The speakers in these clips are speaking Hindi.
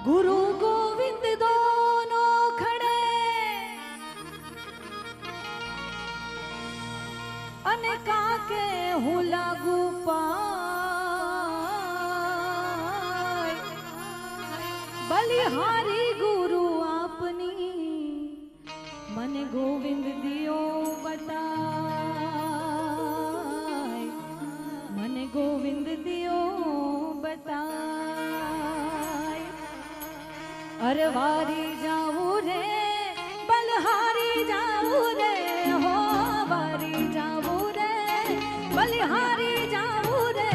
गुरु गोविंद दोनों खड़े अने काके हूँ लागू पाय बलिहारी गुरु आपनी मने गोविंद दियो बताय मने गोविंद दियो बताय अरे वारी जाऊं रे बलहारी जाऊं रे हो वारी जाऊं रे बलिहारी जाऊं रे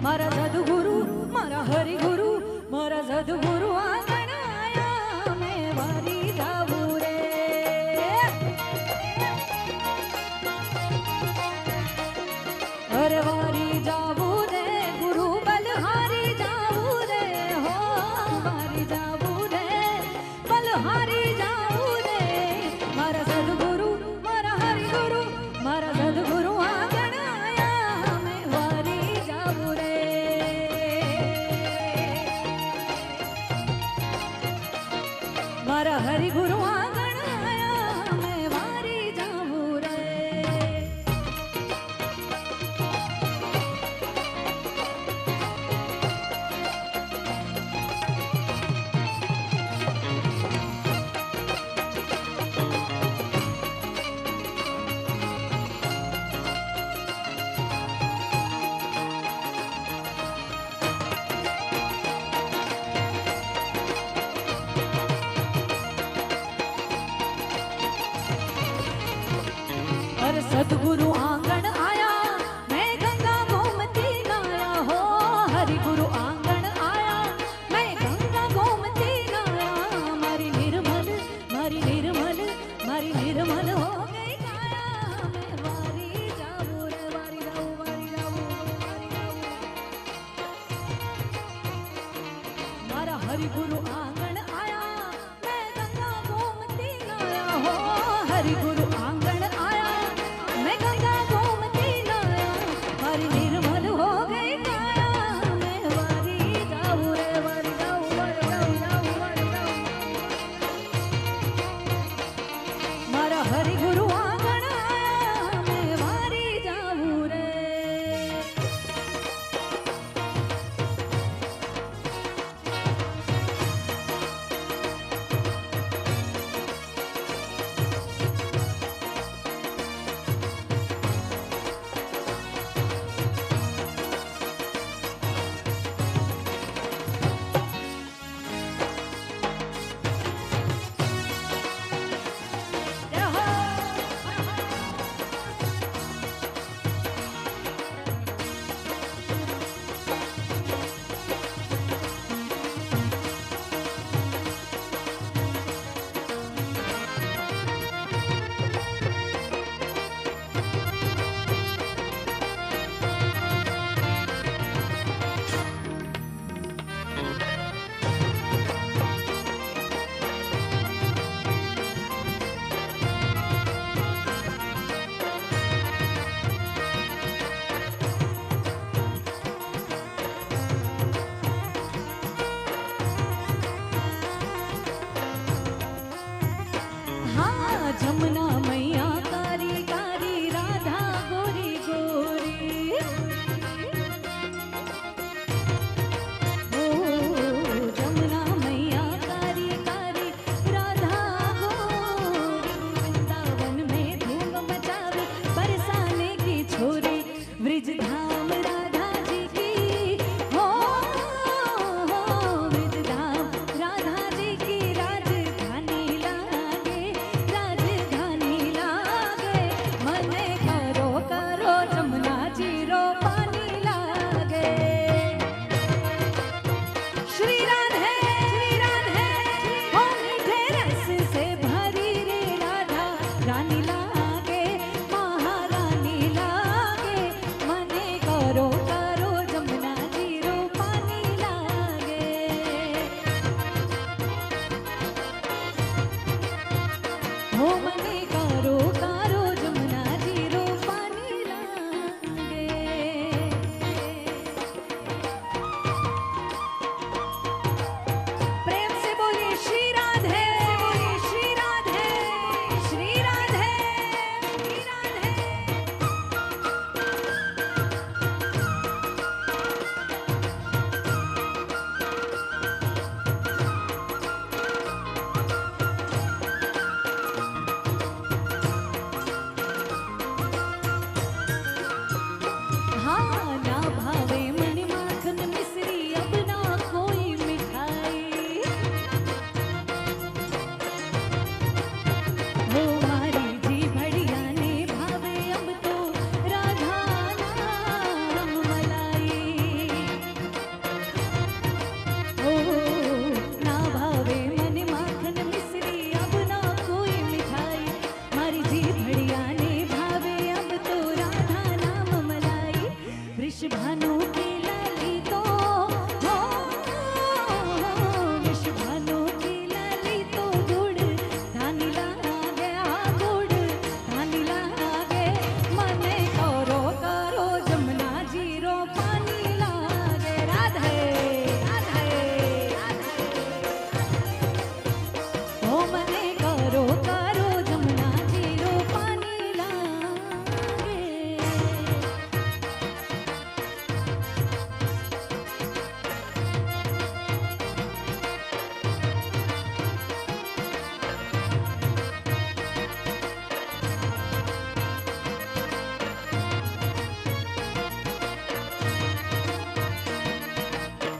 मारा सद्गुरु मारा हरि गुरु मारा सद्गुरु आंगण आया मैं वारी जाऊं रे अरे वारी जाऊं रे गुरु बलहारी जाऊं रे हो वारी जाऊं रे बलहारी जाऊं रे मारा सद्गुरु मारा हरि गुरु मारा सद्गुरु आंगण आया मैं वारी जाऊं रे मारा हरि गुरु आंगण आया मैं वारी जाऊं रे अरे सद्गुरु आंगण आया मैं गंगा गोमती गाया हो हरि गुरु आंगण आया मैं गंगा गोमती गाया मारी निर्मल हो गई काया मैं वारी जाऊं रे वारी जाऊं वारी जाऊं वारी जाऊं मारा हरि गुरु